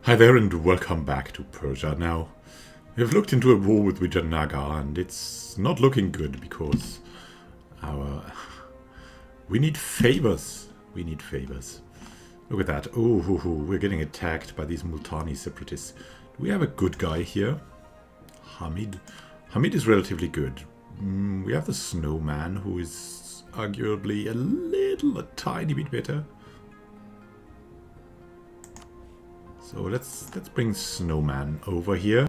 Hi there and welcome back to Persia. Now, we've looked into a war with Vijayanagar and it's not looking good because we need favors. We need favors. Look at that. Oh, we're getting attacked by these Multani separatists. Do we have a good guy here? Hamid. Hamid is relatively good. We have the Snowman, who is arguably a tiny bit better. So let's bring Snowman over here.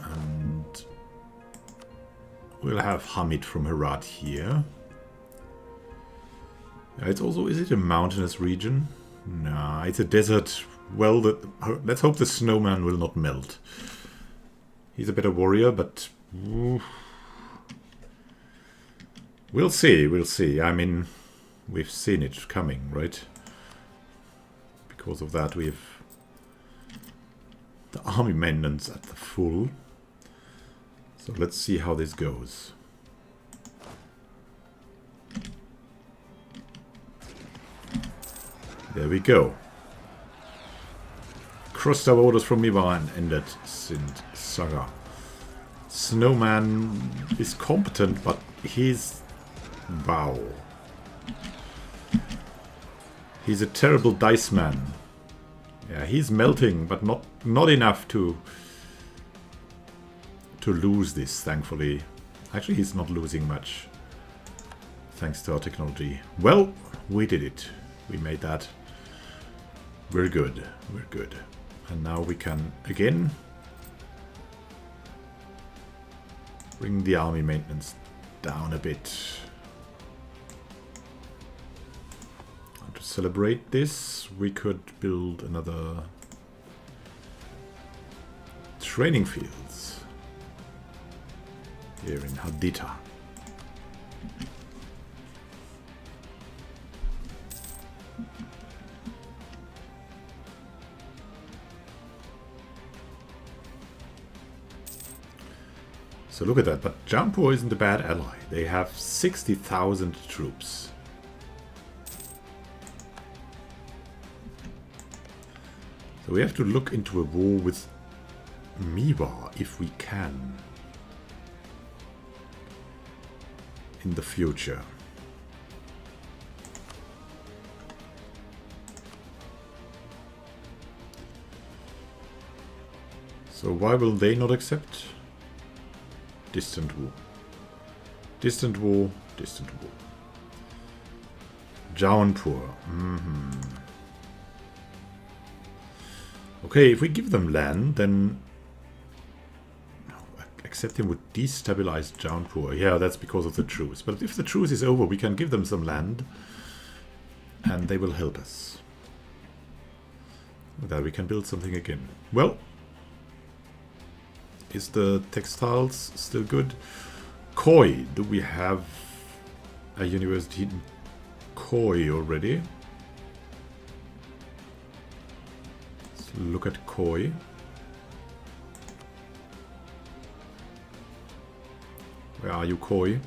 And we'll have Hamid from Herat here. It's also, is it a mountainous region? Nah, it's a desert. Well, let's hope the Snowman will not melt. He's a better warrior, but we'll see, we'll see. I mean, we've seen it coming, right? Because of that, we have the army maintenance at the full. So let's see how this goes. There we go. Crossed our orders from Mivar and ended Sindh Saga. Snowman is competent, but he's... wow. He's a terrible dice man. Yeah, he's melting, but not enough to lose this, thankfully. Actually, he's not losing much, thanks to our technology. Well, we did it. We made that. We're good. We're good. And now we can, again, bring the army maintenance down a bit. To celebrate this, we could build another training fields here in Haditha. So look at that, but Jampur isn't a bad ally. They have 60,000 troops. So we have to look into a war with Mivar if we can in the future. So why will they not accept? Distant war. Distant war, distant war. Jaunpur. Okay, if we give them land, then accepting would destabilize Jaunpur. Yeah, that's because of the truce. But if the truce is over, we can give them some land and they will help us. With that we can build something again. Well, is the textiles still good? Khoi, do we have a university in Khoi already? Look at Khoi. Where are you, Khoi?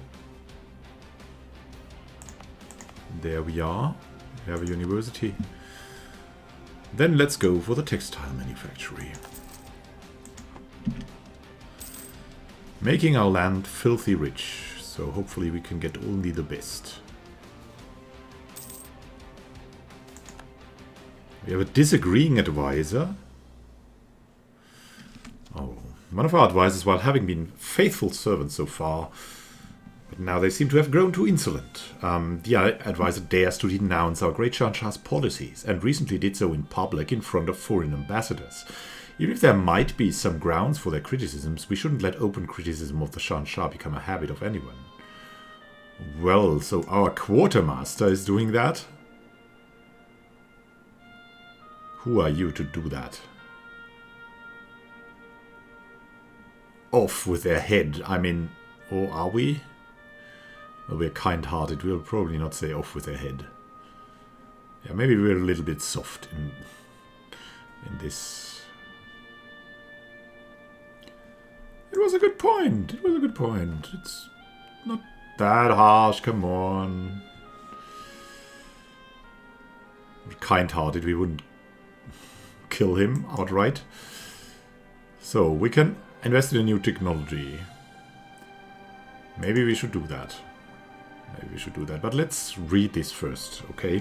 There we are. We have a university. Then let's go for the textile manufactory. Making our land filthy rich, so hopefully we can get only the best. We have a disagreeing advisor. Oh, one of our advisors, while having been faithful servants so far, but now they seem to have grown too insolent. The advisor dares to denounce our great Shahanshah's policies, and recently did so in public in front of foreign ambassadors. Even if there might be some grounds for their criticisms, we shouldn't let open criticism of the Shahanshah become a habit of anyone. Well, so our quartermaster is doing that? Who are you to do that? Off with their head. I mean, or are we? Well, we're kind-hearted. We'll probably not say off with their head. Yeah, maybe we're a little bit soft in this. It was a good point. It was a good point. It's not that harsh. Come on. Kind-hearted. We wouldn't kill him outright. So, we can invest in a new technology. Maybe we should do that. But let's read this first, okay?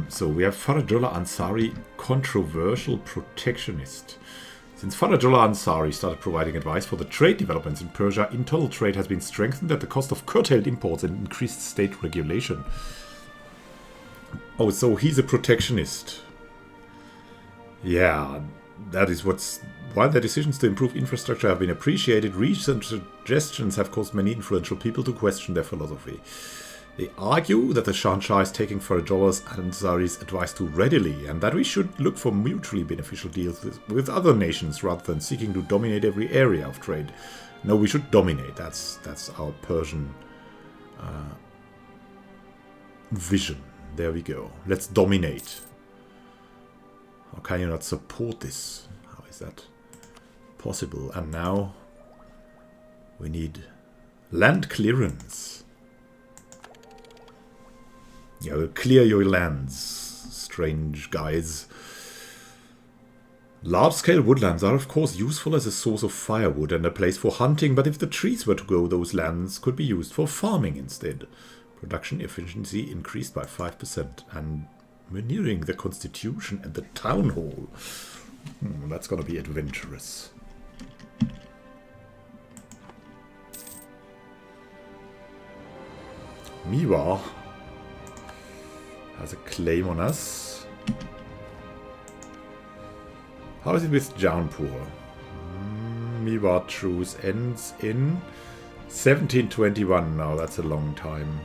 So we have Faradullah Ansari, controversial protectionist. Since Faradullah Ansari started providing advice for the trade developments in Persia, internal trade has been strengthened at the cost of curtailed imports and increased state regulation. Oh, so he's a protectionist. Yeah, that is what's... While their decisions to improve infrastructure have been appreciated, recent suggestions have caused many influential people to question their philosophy. They argue that the Shahanshah is taking Faradullah Ansari's advice too readily, and that we should look for mutually beneficial deals with other nations rather than seeking to dominate every area of trade. No, we should dominate. That's our Persian vision. There we go. Let's dominate. How can you not support this? How is that possible? And now we need land clearance. Yeah, we'll clear your lands, strange guys. Large-scale woodlands are of course useful as a source of firewood and a place for hunting, but if the trees were to go, those lands could be used for farming instead. Production efficiency increased by 5%, and we're nearing the Constitution and the Town Hall. That's gonna be adventurous. Miwa has a claim on us. How is it with Jaunpur? Miwa truce ends in 1721 now. That's a long time.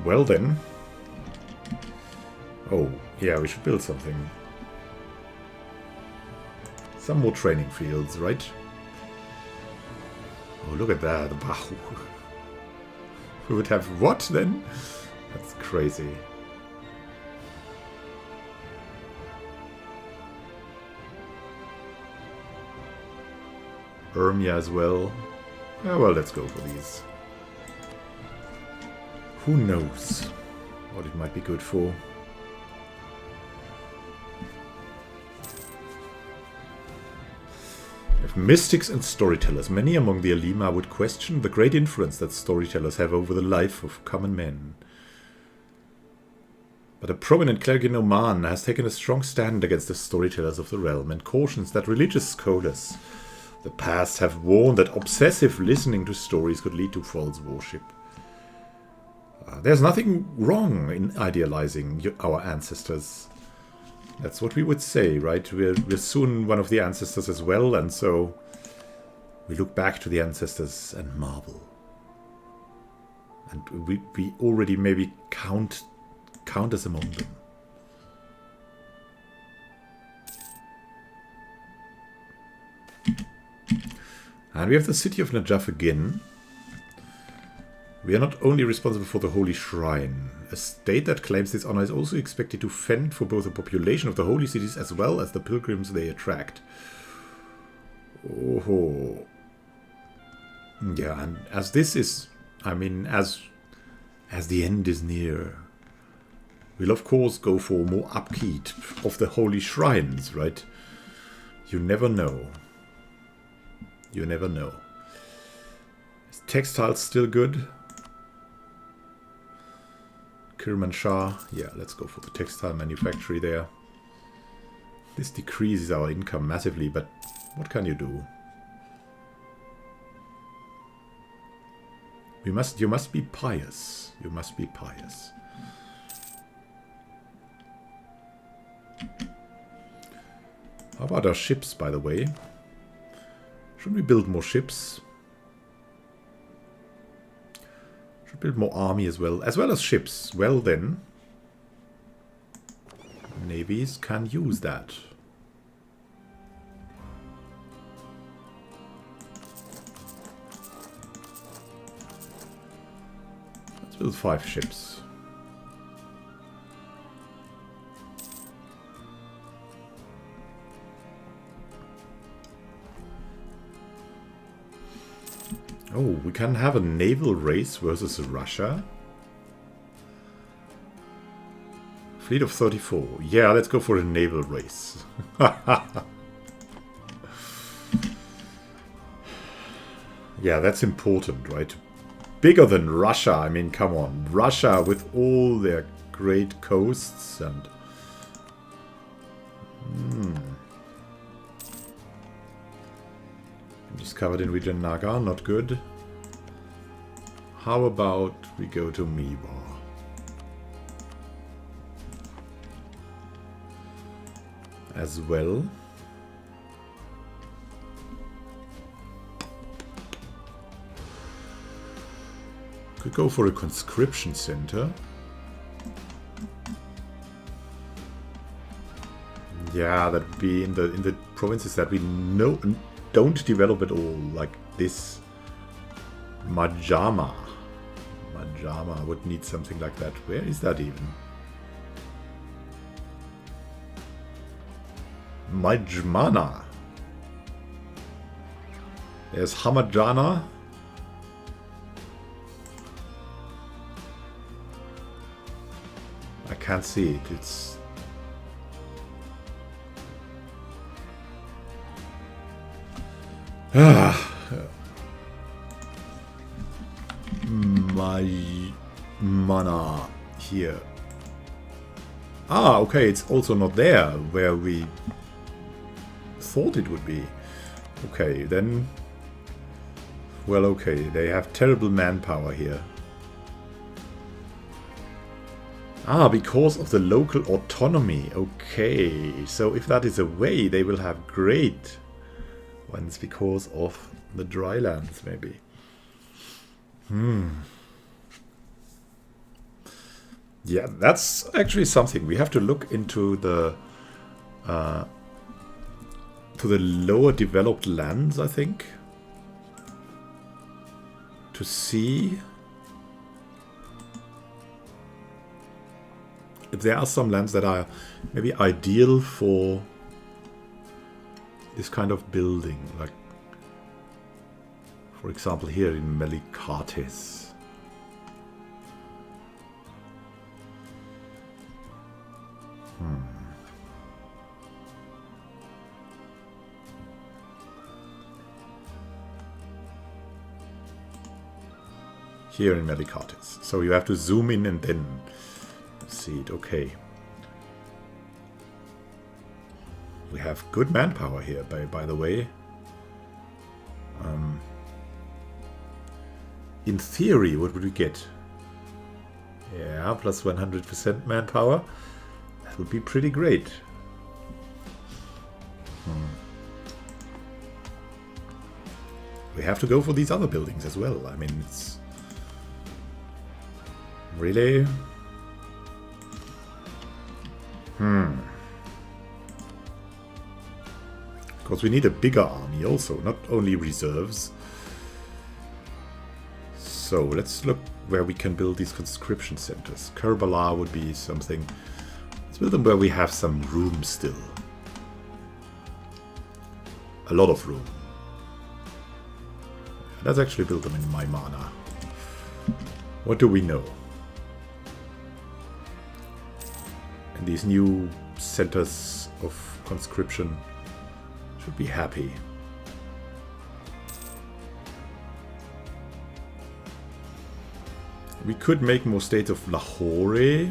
Well then. Oh, yeah, we should build something. Some more training fields, right? Oh, look at that. Wow. We would have what then? That's crazy. Urmia as well. Oh, well, let's go for these. Who knows what it might be good for. If mystics and storytellers, many among the Alima would question the great influence that storytellers have over the life of common men. But a prominent cleric in Oman has taken a strong stand against the storytellers of the realm and cautions that religious scholars of the past have warned that obsessive listening to stories could lead to false worship. There's nothing wrong in idealizing our ancestors. That's what we would say, right? We're soon one of the ancestors as well, and so we look back to the ancestors and marvel. And we already maybe count us among them. And we have the city of Najaf again. We are not only responsible for the Holy Shrine. A state that claims this honor is also expected to fend for both the population of the holy cities as well as the pilgrims they attract. Oh. Yeah, and as this is, I mean, as the end is near, we'll of course go for more upkeep of the holy shrines, right? You never know. You never know. Is textiles still good? Kermanshah. Yeah, let's go for the textile manufactory there. This decreases our income massively, but what can you do? You must be pious. You must be pious. How about our ships, by the way? Shouldn't we build more ships? Should build more army as well as ships. Well then, navies can use that. Let's build 5 ships. Oh, we can have a naval race versus Russia. Fleet of 34. Yeah, let's go for a naval race. Yeah, that's important, right? Bigger than Russia. I mean, come on. Russia with all their great coasts and... Discovered in region Naga, not good. How about we go to Miwa? As well. Could go for a conscription center. Yeah, that would be in the provinces that we don't develop at all, like this. Majama. Majama would need something like that. Where is that even? Majmana. There's Hamadana. I can't see it. It's... Mana here. Ah, okay, it's also not there where we thought it would be. Okay, then... Well, okay, they have terrible manpower here. Ah, because of the local autonomy. Okay, so if that is a way, they will have great ones because of the dry lands, maybe. Yeah, that's actually something. We have to look into the to the lower developed lands, I think, to see if there are some lands that are maybe ideal for this kind of building, like for example here in Melikates. Here in Melikates. So you have to zoom in and then see it. Okay. We have good manpower here, by the way. In theory, what would we get? Yeah, plus 100% manpower. That would be pretty great. We have to go for these other buildings as well. I mean, it's... Really? Because we need a bigger army also, not only reserves. So let's look where we can build these conscription centers. Kerbala would be something. Let's build them where we have some room still. A lot of room. Let's actually build them in Maimana. What do we know? And these new centers of conscription should be happy. We could make more states of Lahore.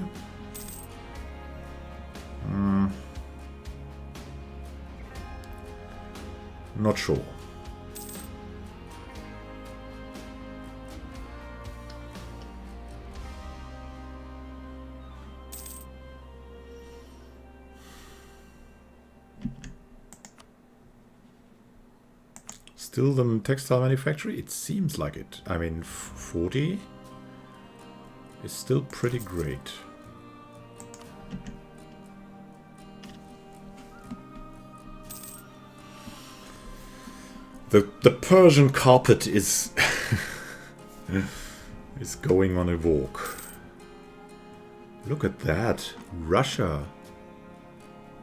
Not sure. Still the textile manufacturing? It seems like it. I mean, 40 is still pretty great. The Persian carpet is is going on a walk. Look at that. Russia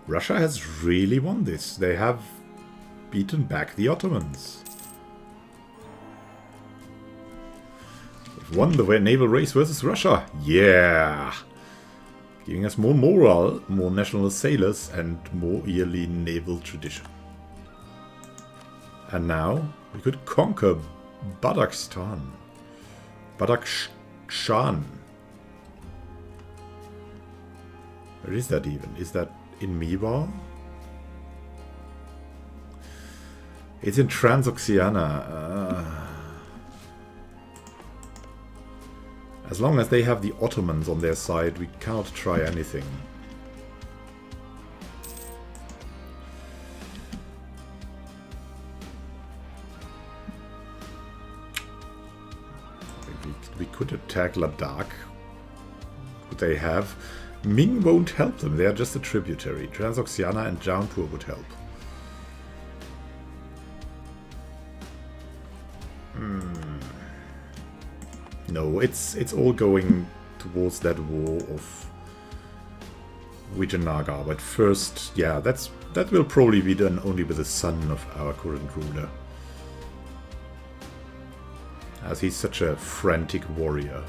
has really won this. They have beaten back the Ottomans. won the naval race versus Russia. Yeah! Giving us more morale, more national sailors, and more yearly naval tradition. And now we could conquer Badakhshan. Badakhshan. Where is that even? Is that in Miwa? It's in Transoxiana. As long as they have the Ottomans on their side, we cannot try anything. We could attack Ladakh. Would they have? Ming won't help them, they are just a tributary. Transoxiana and Jaunpur would help. No, it's all going towards that war of Vijayanagar. But first, yeah, that will probably be done only with the son of our current ruler. As he's such a frantic warrior.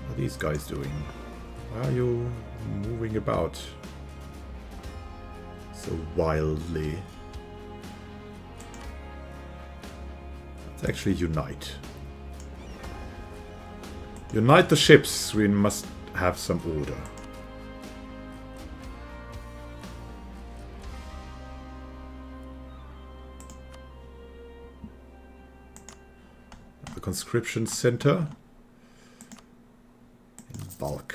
What are these guys doing? Why are you moving about so wildly? Let's actually unite. Unite the ships. We must have some order. The conscription center in bulk.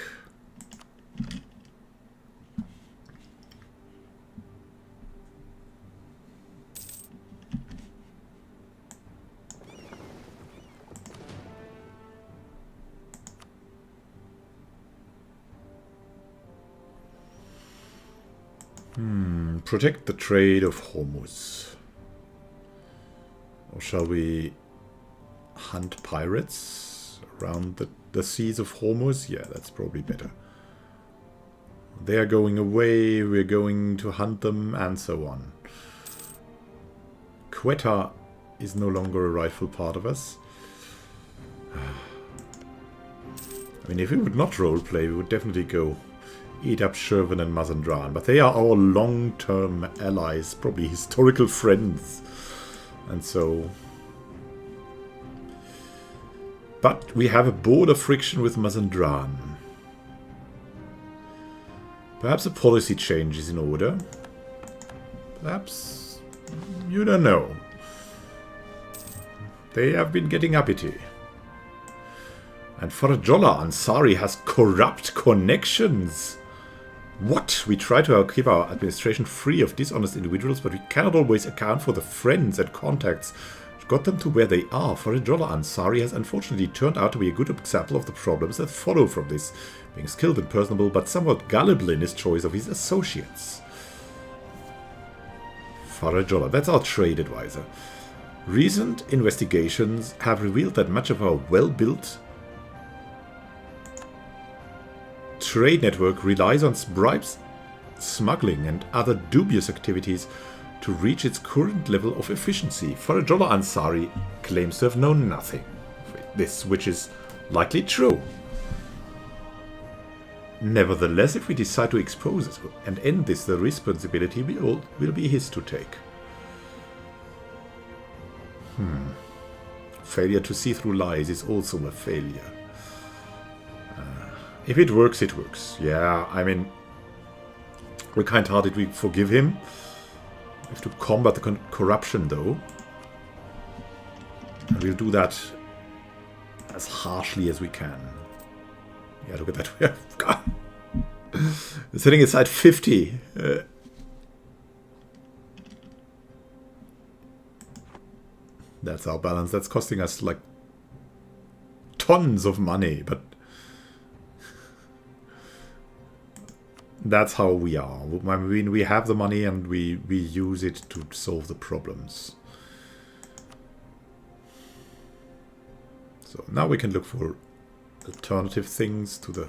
Protect the trade of Hormuz. Or shall we hunt pirates around the seas of Hormuz? Yeah, that's probably better. They are going away, we're going to hunt them, and so on. Quetta is no longer a rightful part of us. I mean, if we would not roleplay, we would definitely go eat up Shervan and Mazandran, but they are our long-term allies, probably historical friends, and so... But we have a border friction with Mazandran. Perhaps a policy change is in order. Perhaps... you don't know. They have been getting uppity. And Farajola Ansari has corrupt connections. What? We try to keep our administration free of dishonest individuals, but we cannot always account for the friends and contacts which got them to where they are. Farajola Ansari has unfortunately turned out to be a good example of the problems that follow from this, being skilled and personable, but somewhat gullible in his choice of his associates. Farajola, that's our trade advisor. Recent investigations have revealed that much of our well-built trade network relies on bribes, smuggling, and other dubious activities to reach its current level of efficiency. Farajola Ansari claims to have known nothing of this, which is likely true. Nevertheless, if we decide to expose it and end this, the responsibility will be his to take. Failure to see through lies is also a failure. If it works, it works. Yeah, I mean, we're kind-hearted, we forgive him. We have to combat the corruption, though. And we'll do that as harshly as we can. Yeah, look at that. We have God. Setting aside 50. That's our balance. That's costing us, like, tons of money, but that's how we are. I mean, we have the money and we use it to solve the problems. So now we can look for alternative things to the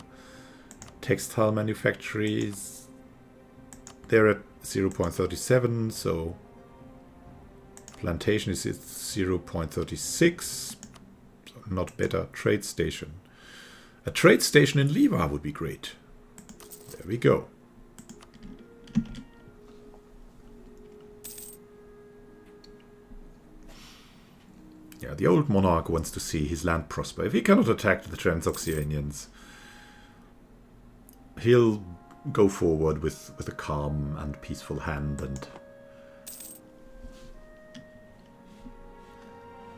textile manufacturers. They're at 0.37, so Plantation is at 0.36. Not better. Trade station. A trade station in Liva would be great. There we go. Yeah, the old monarch wants to see his land prosper. If he cannot attack the Transoxianians, he'll go forward with a calm and peaceful hand and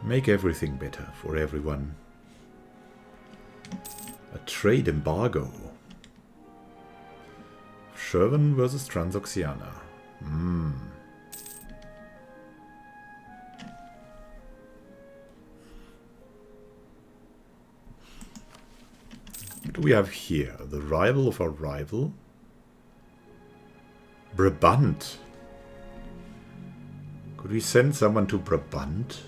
make everything better for everyone. A trade embargo. Shervan versus Transoxiana. What do we have here? The rival of our rival? Brabant. Could we send someone to Brabant?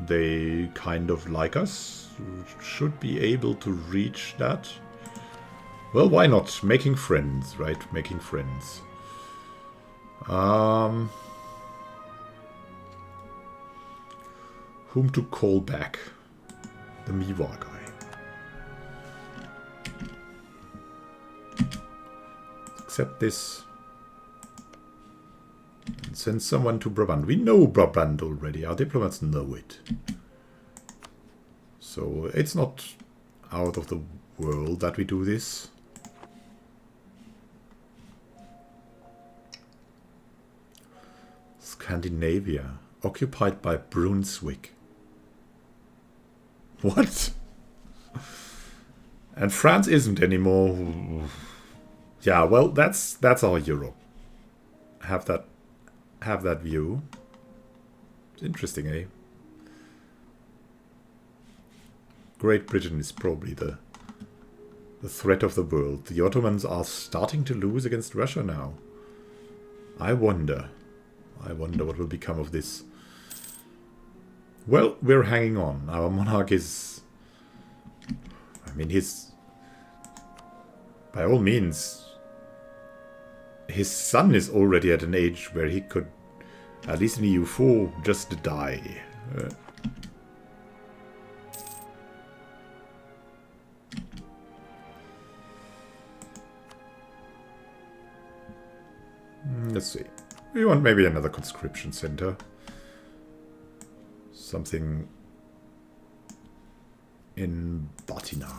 They kind of like us. Should be able to reach that. Well, why not? Making friends, right? Making friends. Whom to call back? The Miwa guy. Accept this. And send someone to Brabant. We know Brabant already. Our diplomats know it. So it's not out of the world that we do this. Scandinavia. Occupied by Brunswick. What? And France isn't anymore. Yeah, well, that's our Europe. Have that view. It's interesting, eh? Great Britain is probably the threat of the world. The Ottomans are starting to lose against Russia now. I wonder what will become of this. Well, we're hanging on. Our monarch is... I mean, he's... By all means... His son is already at an age where he could, at least in EU4, just die. Let's see. We want maybe another conscription center. Something in Batina.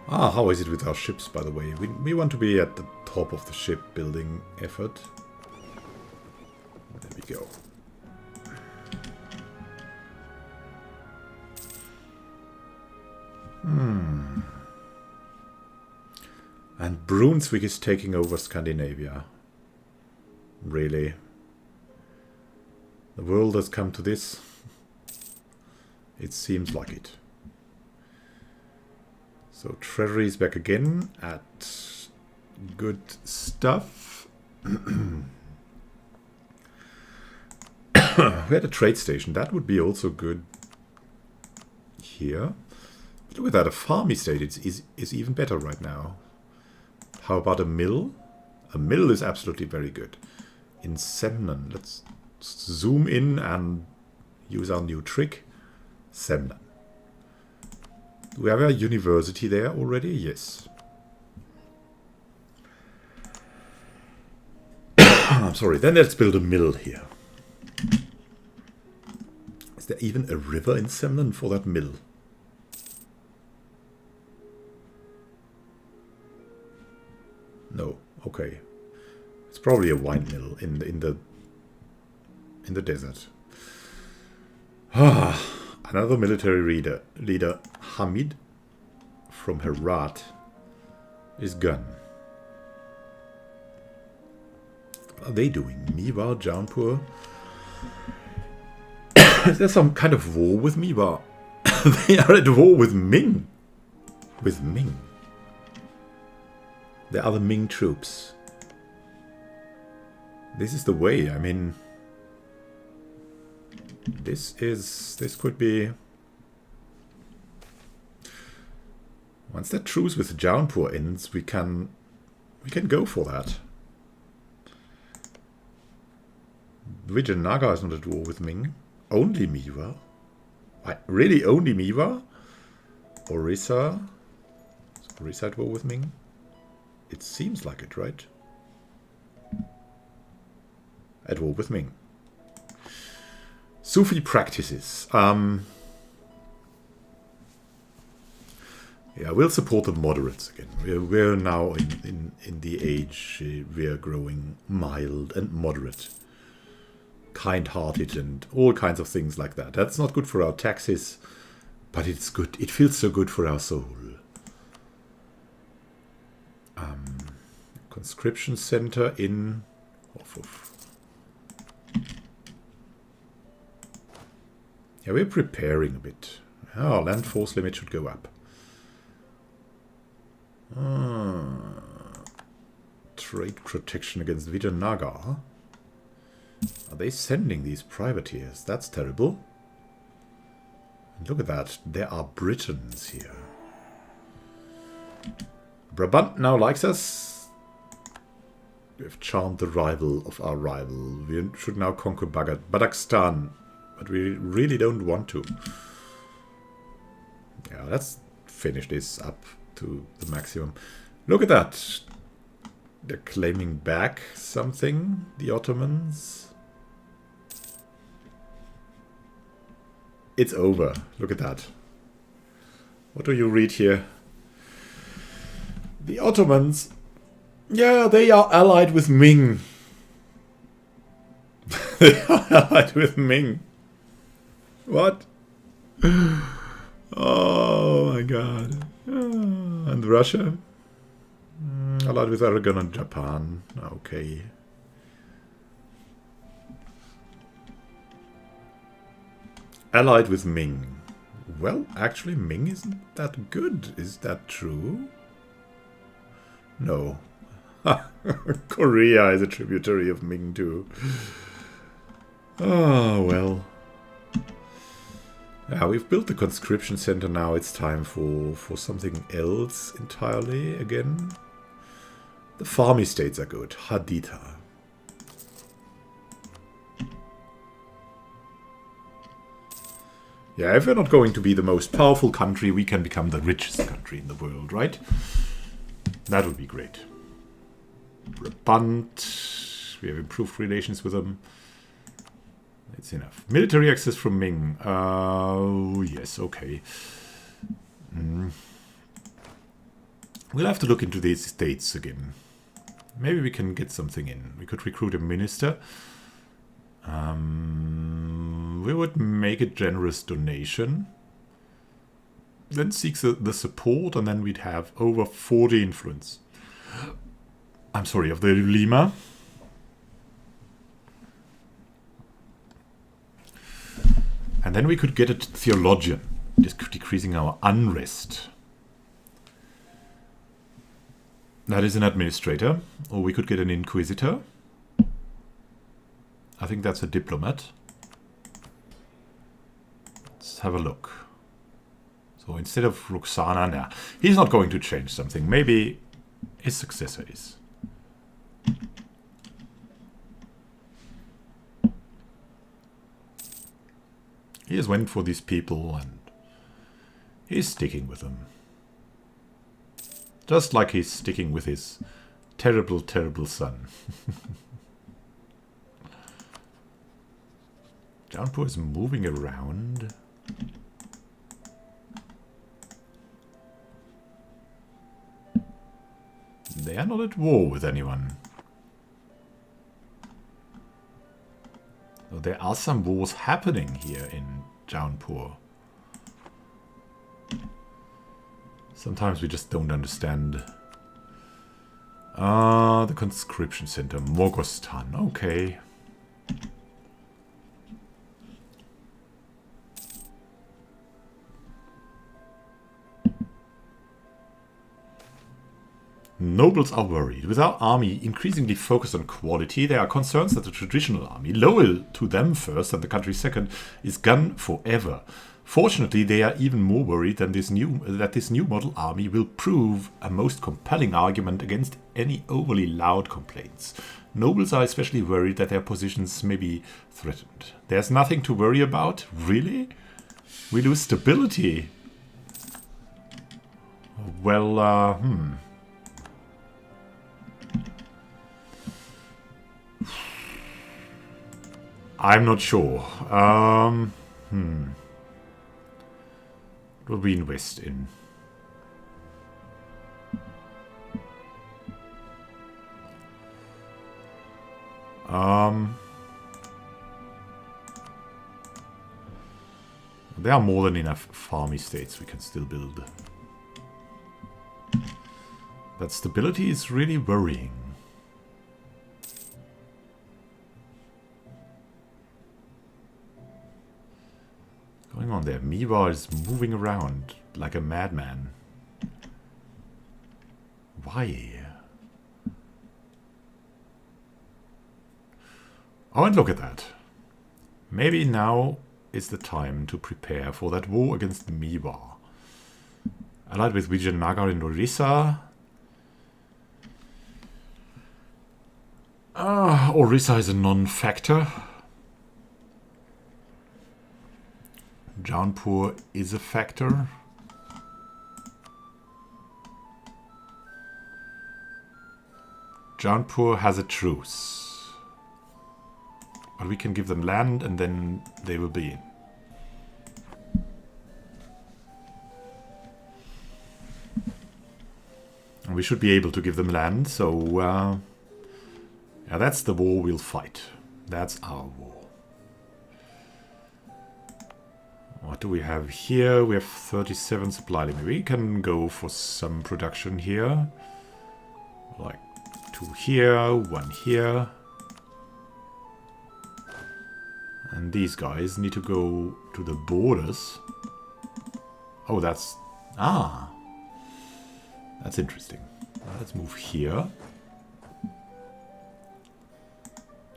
Ah, how is it with our ships, by the way? We want to be at the top of the shipbuilding effort. There we go. And Brunswick is taking over Scandinavia. Really? The world has come to this? It seems like it. So Treasury is back again at good stuff. We had a trade station. That would be also good here. But look at that. A farm estate is even better right now. How about a mill? A mill is absolutely very good. In Semnon. Let's zoom in and use our new trick. Semnon. Do we have a university there already? Yes. I'm sorry. Then let's build a mill here. Is there even a river in Semnon for that mill? No. Okay. It's probably a wine mill in the desert. Ah. Another military leader, Hamid, from Herat, is gone. What are they doing? Miwa, Jaunpur? Is there some kind of war with Miwa? They are at war with Ming. With Ming. There are the Ming troops. This is the way. I mean, this could be. Once that truce with Jaunpur ends, we can go for that. Vijayanagar is not at war with Ming. Only Mewa? Why, really only Mewa? Orissa? Is Orissa at war with Ming? It seems like it, right? At war with Ming. Sufi practices. Yeah, we'll support the moderates again. We're now in the age we're growing mild and moderate. Kind-hearted and all kinds of things like that. That's not good for our taxes, but it's good. It feels so good for our soul. Conscription center in... Yeah, we're preparing a bit. Our land force limit should go up. Trade protection against Vijayanagar. Are they sending these privateers? That's terrible. And look at that. There are Britons here. Brabant now likes us. We have charmed the rival of our rival. We should now conquer Badakhshan. But we really don't want to. Yeah, let's finish this up to the maximum. Look at that. They're claiming back something, the Ottomans. It's over. Look at that. What do you read here? The Ottomans, yeah, they are allied with Ming. They are allied with Ming. What? Oh my god. And Russia? Allied with Aragon and Japan. Okay. Allied with Ming. Well, actually, Ming isn't that good. Is that true? No. Korea is a tributary of Ming too. Oh, well. Yeah, we've built the conscription center now. It's time for something else entirely again. The farm estates are good. Haditha. Yeah, if we're not going to be the most powerful country, we can become the richest country in the world, right? That would be great. Brabant. We have improved relations with them. It's enough. Military access from Ming. Yes, okay. We'll have to look into these estates again. Maybe we can get something in. We could recruit a minister. We would make a generous donation. Then seek the support, and then we'd have over 40 influence. I'm sorry, of the Lima. And then we could get a theologian, decreasing our unrest. That is an administrator. Or we could get an inquisitor. I think that's a diplomat. Let's have a look. So instead of Roxana, nah, he's not going to change something. Maybe his successor is. He has went for these people and he's sticking with them. Just like he's sticking with his terrible, terrible son. Jaunpur is moving around. They are not at war with anyone. So there are some wars happening here in Jaunpur. Sometimes we just don't understand. The conscription center, Mogostan. Okay. Nobles are worried. With our army increasingly focused on quality, there are concerns that the traditional army, loyal to them first and the country second, is gone forever. Fortunately, they are even more worried than that this new model army will prove a most compelling argument against any overly loud complaints. Nobles are especially worried that their positions may be threatened. There's nothing to worry about? Really? We lose stability. Well, I'm not sure. What will we invest in? There are more than enough farm estates we can still build. But stability is really worrying. Going on there? Miwa is moving around like a madman. Why? Oh, and look at that. Maybe now is the time to prepare for that war against Miwa. Allied with Vijayanagar and Orissa. Orissa is a non-factor. Jaunpur is a factor. Jaunpur has a truce. But we can give them land and then they will be in. And we should be able to give them land, so yeah, that's the war we'll fight. That's our war. What do we have here? We have 37 supply limit. We can go for some production here. Like 2 here, 1 here. And these guys need to go to the borders. Oh, that's... Ah! That's interesting. Let's move here.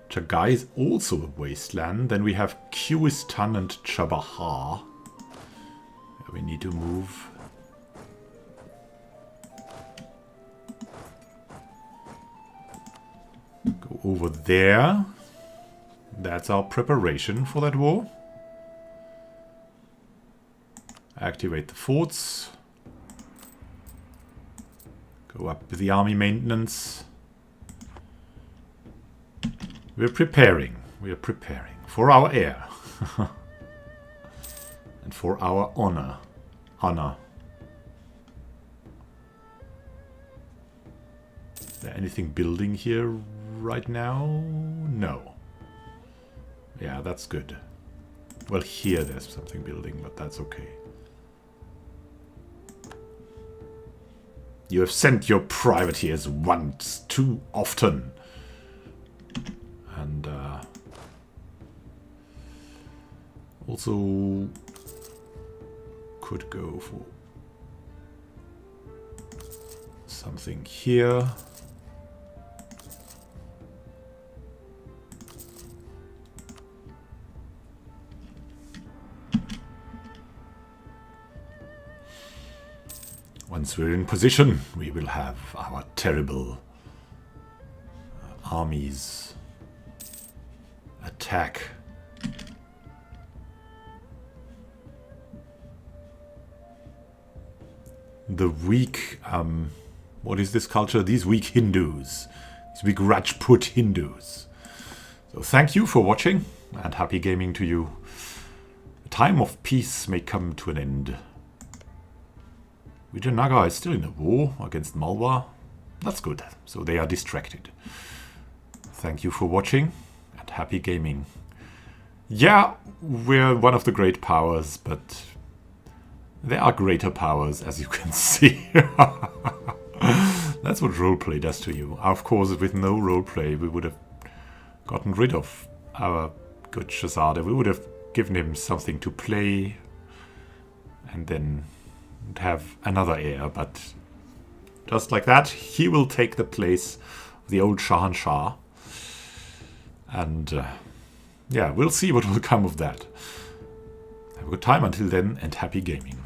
Chagai is also a wasteland. Then we have Kyrgyzstan and Chabahar. We need to move. Go over there. That's our preparation for that war. Activate the forts. Go up with the army maintenance. We're preparing. We are preparing for our heir. And for our honor. Is there anything building here right now? No. Yeah, that's good. Well, here there's something building, but that's okay. You have sent your privateers once too often. And also could go for something here. Once we're in position, we will have our terrible armies attack. The weak, what is this culture? These weak Hindus. These weak Rajput Hindus. So thank you for watching and happy gaming to you. The time of peace may come to an end. Vijayanagar is still in a war against Malwa. That's good. So they are distracted. Thank you for watching and happy gaming. Yeah, we're one of the great powers, but there are greater powers, as you can see. That's what roleplay does to you. Of course, with no roleplay, we would have gotten rid of our good Shahzada. We would have given him something to play and then have another heir, but just like that, he will take the place of the old Shahanshah. And yeah, we'll see what will come of that. Have a good time until then, and happy gaming.